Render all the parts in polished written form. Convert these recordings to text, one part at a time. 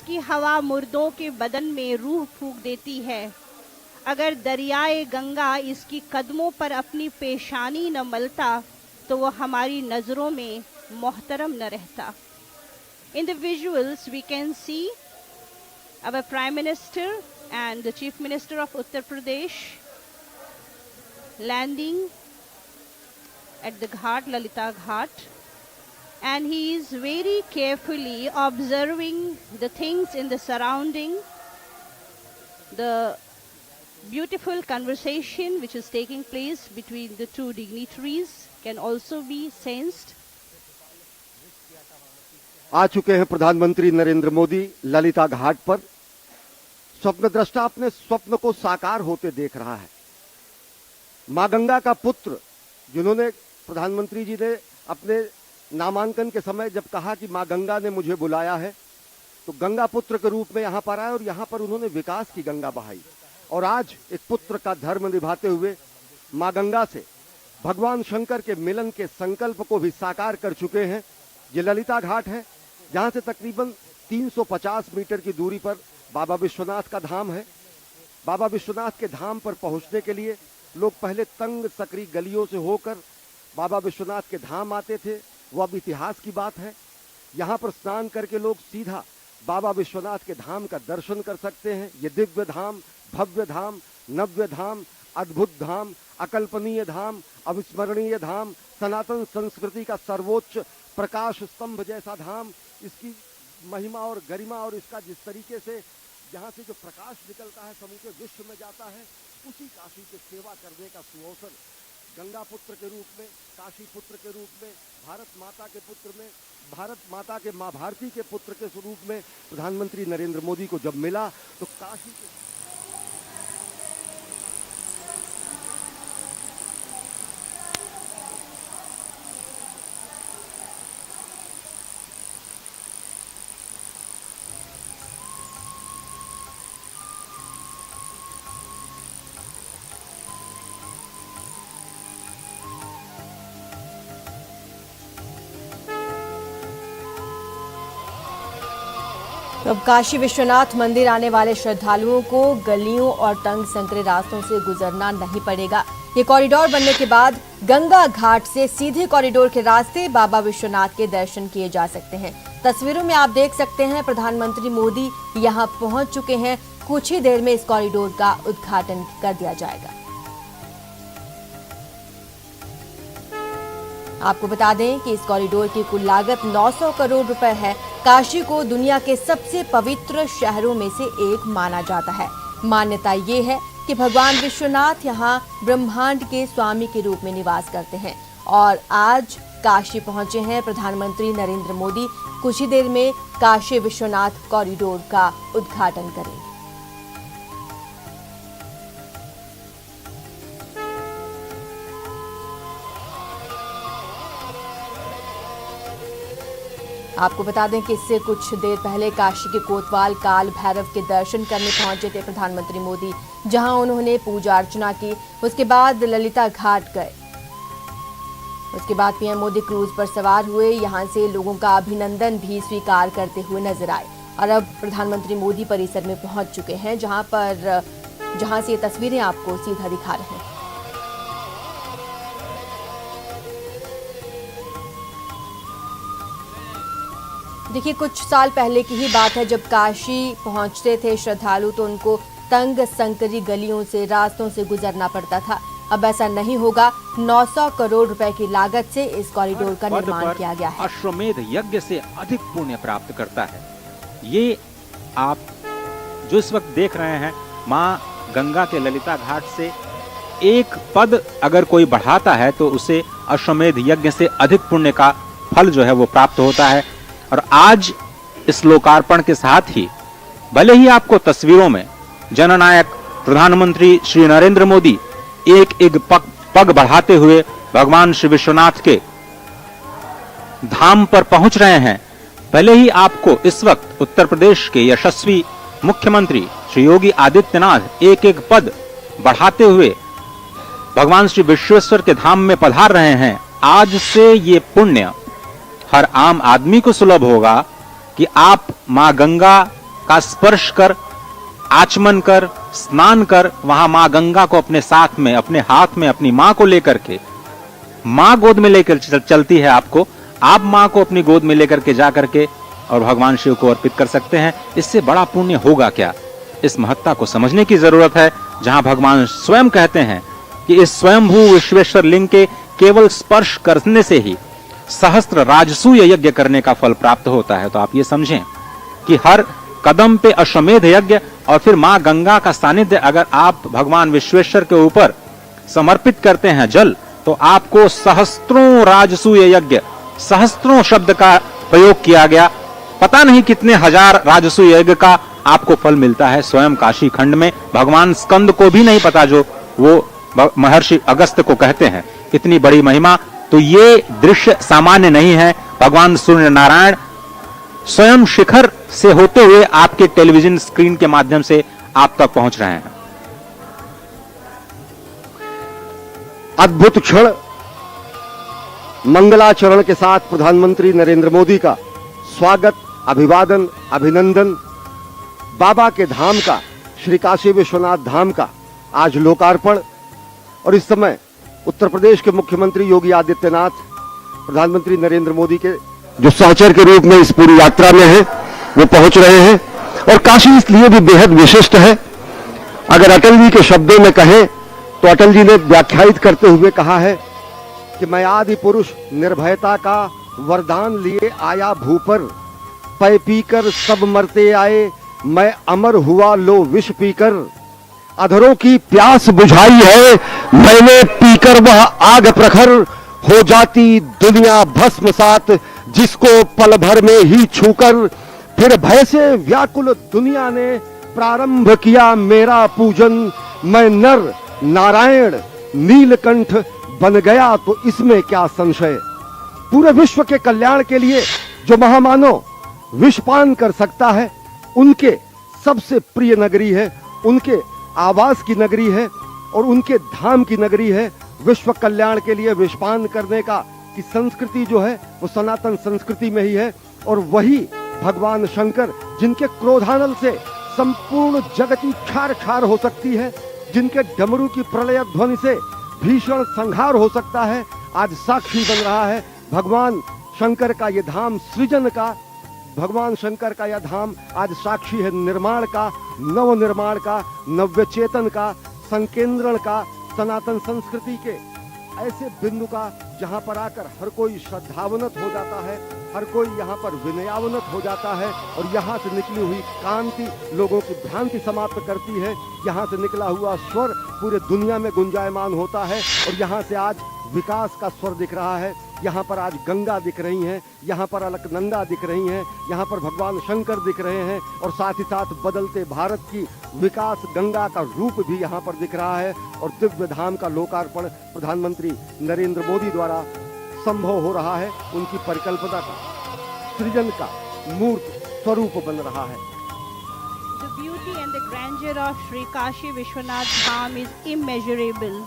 जिसकी हवा मुर्दों के बदन में रूह फूंक देती है, अगर दरियाए गंगा इसकी कदमों पर अपनी पेशानी न मलता तो वो हमारी नजरों में मोहतरम न रहता। In the visuals we can see our Prime Minister and the Chief Minister of Uttar Pradesh landing at the Ghat, Lalita Ghat, and he is very carefully observing the things in the surrounding. The beautiful conversation which is taking place between the two dignitaries can also be sensed. आ चुके हैं प्रधानमंत्री नरेंद्र मोदी ललिता घाट पर। स्वप्नद्रष्टा अपने स्वप्न को साकार होते देख रहा है। मां गंगा का पुत्र, जिन्होंने प्रधानमंत्री जी ने अपने नामांकन के समय जब कहा कि मां गंगा ने मुझे बुलाया है, तो गंगा पुत्र के रूप में यहां पर आए और यहां पर उन्होंने विकास की गंगा बहाई। और आज एक पुत्र का धर्म निभाते हुए मां गंगा से भगवान शंकर के मिलन के संकल्प को भी साकार कर चुके हैं। ये ललिता घाट है, जहां से तकरीबन 350 मीटर की दूरी पर बाबा विश्वनाथ का धाम है। बाबा विश्वनाथ के धाम पर पहुंचने के लिए लोग पहले तंग सकरी गलियों से होकर बाबा विश्वनाथ के धाम आते थे। वो अब इतिहास की बात है। यहाँ पर स्नान करके लोग सीधा बाबा विश्वनाथ के धाम का दर्शन कर सकते हैं। ये दिव्य धाम, भव्य धाम, नव्य धाम, अद्भुत धाम, अकल्पनीय धाम, अविस्मरणीय धाम, सनातन संस्कृति का सर्वोच्च प्रकाश स्तंभ जैसा धाम, इसकी महिमा और गरिमा और इसका जिस तरीके से यहाँ से जो प्रकाश निकलता है समूचे विश्व में जाता है, उसी काशी की सेवा करने का सुअवसर गंगा पुत्र के रूप में, काशी पुत्र के रूप में, भारत माता के पुत्र में, भारत माता के माँ भारती के पुत्र के स्वरूप में प्रधानमंत्री नरेंद्र मोदी को जब मिला तो काशी के अब काशी विश्वनाथ मंदिर आने वाले श्रद्धालुओं को गलियों और तंग संकरे रास्तों से गुजरना नहीं पड़ेगा। ये कॉरिडोर बनने के बाद गंगा घाट से सीधे कॉरिडोर के रास्ते बाबा विश्वनाथ के दर्शन किए जा सकते हैं। तस्वीरों में आप देख सकते हैं प्रधानमंत्री मोदी यहां पहुंच चुके हैं। कुछ ही देर में इस कॉरिडोर का उद्घाटन कर दिया जाएगा। आपको बता दें कि इस कॉरिडोर की कुल लागत 900 करोड़ रुपए है। काशी को दुनिया के सबसे पवित्र शहरों में से एक माना जाता है। मान्यता ये है कि भगवान विश्वनाथ यहाँ ब्रह्मांड के स्वामी के रूप में निवास करते हैं और आज काशी पहुंचे हैं प्रधानमंत्री नरेंद्र मोदी। कुछ ही देर में काशी विश्वनाथ कॉरिडोर का उद्घाटन करेंगे। आपको बता दें कि इससे कुछ देर पहले काशी के कोतवाल काल भैरव के दर्शन करने पहुंचे थे प्रधानमंत्री मोदी, जहां उन्होंने पूजा अर्चना की। उसके बाद ललिता घाट गए। उसके बाद पीएम मोदी क्रूज पर सवार हुए, यहां से लोगों का अभिनंदन भी स्वीकार करते हुए नजर आए और अब प्रधानमंत्री मोदी परिसर में पहुंच चुके हैं, जहां से ये तस्वीरें आपको सीधा दिखा रहे हैं। देखिए, कुछ साल पहले की ही बात है, जब काशी पहुंचते थे श्रद्धालु तो उनको तंग संकरी गलियों से, रास्तों से गुजरना पड़ता था। अब ऐसा नहीं होगा। 900 करोड़ रुपए की लागत से इस कॉरिडोर का निर्माण किया गया है। अश्वमेध यज्ञ से अधिक पुण्य प्राप्त करता है। ये आप जो इस वक्त देख रहे हैं, माँ गंगा के ललिता घाट से एक पद अगर कोई बढ़ाता है तो उसे अश्वमेध यज्ञ से अधिक पुण्य का फल जो है वो प्राप्त होता है। और आज इस लोकार्पण के साथ ही भले ही आपको तस्वीरों में जननायक प्रधानमंत्री श्री नरेंद्र मोदी एक एक पग बढ़ाते हुए भगवान श्री विश्वनाथ के धाम पर पहुंच रहे हैं, भले ही आपको इस वक्त उत्तर प्रदेश के यशस्वी मुख्यमंत्री श्री योगी आदित्यनाथ एक एक पद बढ़ाते हुए भगवान श्री विश्वेश्वर के धाम में पधार रहे हैं, आज से ये पुण्य हर आम आदमी को सुलभ होगा कि आप मां गंगा का स्पर्श कर, आचमन कर, स्नान कर, वहां मां गंगा को अपने साथ में, अपने हाथ में अपनी मां को लेकर के, मां गोद में लेकर चलती है आपको, आप मां को अपनी गोद में लेकर के जाकर के और भगवान शिव को अर्पित कर सकते हैं। इससे बड़ा पुण्य होगा क्या? इस महत्ता को समझने की जरूरत है, जहां भगवान स्वयं कहते हैं कि इस स्वयंभू विश्वेश्वर लिंग के केवल स्पर्श करने से ही सहस्त्र राजसूय यज्ञ करने का फल प्राप्त होता है। तो आप ये समझें कि हर कदम पे अश्वमेध यज्ञ और फिर मां गंगा का सानिध्य अगर आप भगवान विश्वेश्वर के ऊपर समर्पित करते हैं जल, तो आपको सहस्त्रों राजसूय यज्ञ, सहस्त्रों शब्द का प्रयोग किया गया, पता नहीं कितने हजार राजसूय यज्ञ का आपको फल मिलता है। स्वयं काशी खंड में भगवान स्कंद को भी नहीं पता, जो वो महर्षि अगस्त्य को कहते हैं, इतनी बड़ी महिमा। तो ये दृश्य सामान्य नहीं है। भगवान सूर्य नारायण स्वयं शिखर से होते हुए आपके टेलीविजन स्क्रीन के माध्यम से आप तक पहुंच रहे हैं। अद्भुत क्षण, मंगलाचरण के साथ प्रधानमंत्री नरेंद्र मोदी का स्वागत, अभिवादन, अभिनंदन। बाबा के धाम का, श्री काशी विश्वनाथ धाम का आज लोकार्पण। और इस समय उत्तर प्रदेश के मुख्यमंत्री योगी आदित्यनाथ प्रधानमंत्री नरेंद्र मोदी के जो सहचर के रूप में इस पूरी यात्रा में है, वो पहुंच रहे हैं। और काशी इसलिए भी बेहद विशिष्ट है। अगर अटल जी के शब्दों में कहें तो अटल जी ने व्याख्यायित करते हुए कहा है कि मैं आदि पुरुष निर्भयता का वरदान लिए आया भू पर, पै पीकर सब मरते आए, मैं अमर हुआ लो विष पीकर। अधरों की प्यास बुझाई है मैंने पीकर, वह आग प्रखर, हो जाती दुनिया भस्म सात जिसको पल भर में ही छूकर। फिर भय से व्याकुल दुनिया ने प्रारंभ किया मेरा पूजन, मैं नर नारायण नीलकंठ बन गया तो इसमें क्या संशय। पूरे विश्व के कल्याण के लिए जो महामानव विषपान कर सकता है, उनके सबसे प्रिय नगरी है, उनके आवास की नगरी है और उनके धाम की नगरी है। विश्व कल्याण के लिए विषपान करने का की संस्कृति जो है वो सनातन संस्कृति में ही है। और वही भगवान शंकर, जिनके क्रोधानल से संपूर्ण जगत क्षार क्षार हो सकती है, जिनके डमरू की प्रलय ध्वनि से भीषण संहार हो सकता है, आज साक्षी बन रहा है। भगवान शंकर का ये धाम सृजन का, भगवान शंकर का यह धाम आज साक्षी है निर्माण का, नव निर्माण का, नव्य चेतन का, संकेंद्रण का, सनातन संस्कृति के ऐसे बिंदु का, जहां पर आकर हर कोई श्रद्धावनत हो जाता है, हर कोई यहाँ पर विनयावनत हो जाता है और यहाँ से निकली हुई कांति लोगों की भ्रांति समाप्त करती है। यहाँ से निकला हुआ स्वर पूरे दुनिया में गुंजायमान होता है और यहाँ से आज विकास का स्वर दिख रहा है। यहाँ पर आज गंगा दिख रही हैं, यहाँ पर अलकनंदा दिख रही हैं, यहाँ पर भगवान शंकर दिख रहे हैं और साथ ही साथ बदलते भारत की विकास गंगा का रूप भी यहाँ पर दिख रहा है। और दिव्य धाम का लोकार्पण प्रधानमंत्री नरेंद्र मोदी द्वारा संभव हो रहा है। उनकी परिकल्पना का, सृजन का मूर्त स्वरूप बन रहा है। The beauty and the grandeur of Sri Kashi Vishwanath Dham is immeasurable.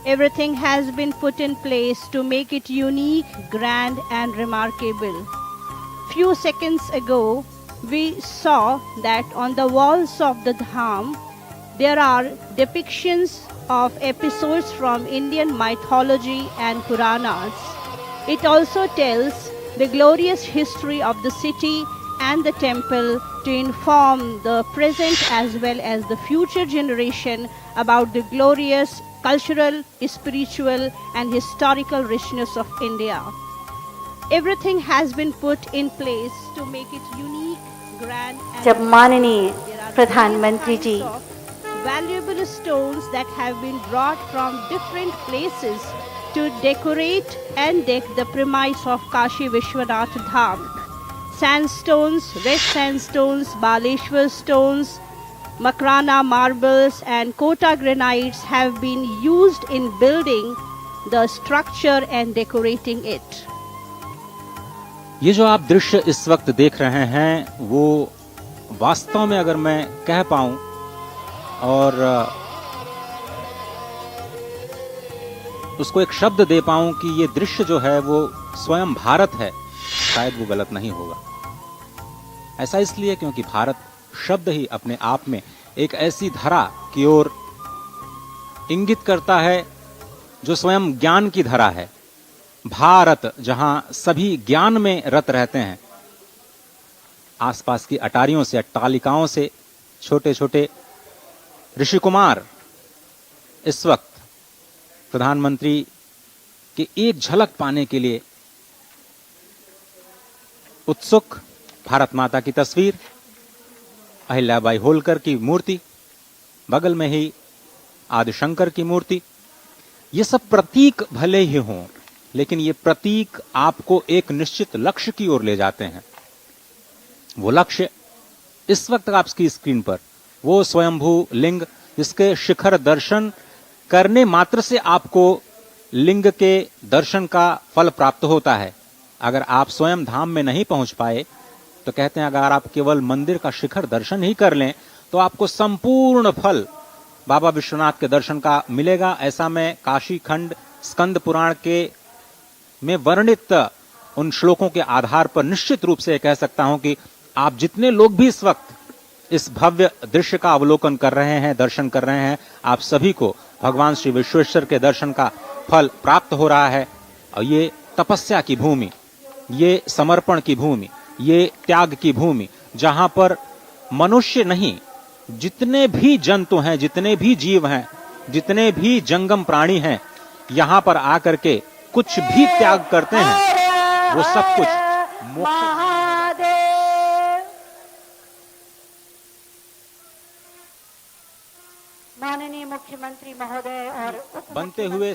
Everything has been put in place to make it unique, grand and remarkable. Few seconds ago, we saw that on the walls of the Dham, there are depictions of episodes from Indian mythology and Puranas. It also tells the glorious history of the city and the temple to inform the present as well as the future generation about the glorious cultural, spiritual and historical richness of India. Everything has been put in place to make it unique, grand and जब माननीय प्रधानमंत्री जी valuable stones that have been brought from different places to decorate and deck the premise of Kashi Vishwanath Dham. Sandstones, red sandstones, Baleshwar stones, Makrana marbles and Kota granites have been used in building the structure and decorating it. ये जो आप दृश्य इस वक्त देख रहे हैं वो वास्तव में अगर मैं कह पाऊं और उसको एक शब्द दे पाऊं कि ये दृश्य जो है वो स्वयं भारत है, शायद वो गलत नहीं होगा। ऐसा इसलिए क्योंकि भारत शब्द ही अपने आप में एक ऐसी धरा की ओर इंगित करता है जो स्वयं ज्ञान की धरा है। भारत, जहां सभी ज्ञान में रत रहते हैं, आसपास की अटारियों से, अट्टालिकाओं से छोटे छोटे ऋषि कुमार इस वक्त प्रधानमंत्री की एक झलक पाने के लिए उत्सुक। भारत माता की तस्वीर, अहिल्याबाई होलकर की मूर्ति, बगल में ही आदिशंकर की मूर्ति। ये सब प्रतीक भले ही हों, लेकिन ये प्रतीक आपको एक निश्चित लक्ष्य की ओर ले जाते हैं। वो लक्ष्य इस वक्त आपकी स्क्रीन पर वो स्वयंभू लिंग, जिसके शिखर दर्शन करने मात्र से आपको लिंग के दर्शन का फल प्राप्त होता है। अगर आप स्वयं धाम में नहीं पहुंच पाए तो कहते हैं अगर आप केवल मंदिर का शिखर दर्शन ही कर लें तो आपको संपूर्ण फल बाबा विश्वनाथ के दर्शन का मिलेगा। ऐसा मैं काशी खंड स्कंद पुराण के में वर्णित उन श्लोकों के आधार पर निश्चित रूप से कह सकता हूं कि आप जितने लोग भी इस वक्त इस भव्य दृश्य का अवलोकन कर रहे हैं, दर्शन कर रहे हैं, आप सभी को भगवान श्री विश्वेश्वर के दर्शन का फल प्राप्त हो रहा है। और ये तपस्या की भूमि, ये समर्पण की भूमि, ये त्याग की भूमि, जहां पर मनुष्य नहीं, जितने भी जंतु हैं, जितने भी जीव हैं, जितने भी जंगम प्राणी हैं, यहां पर आकर के कुछ भी त्याग करते हैं, वो सब कुछ मोक्ष। माननीय मुख्यमंत्री महोदय और बनते हुए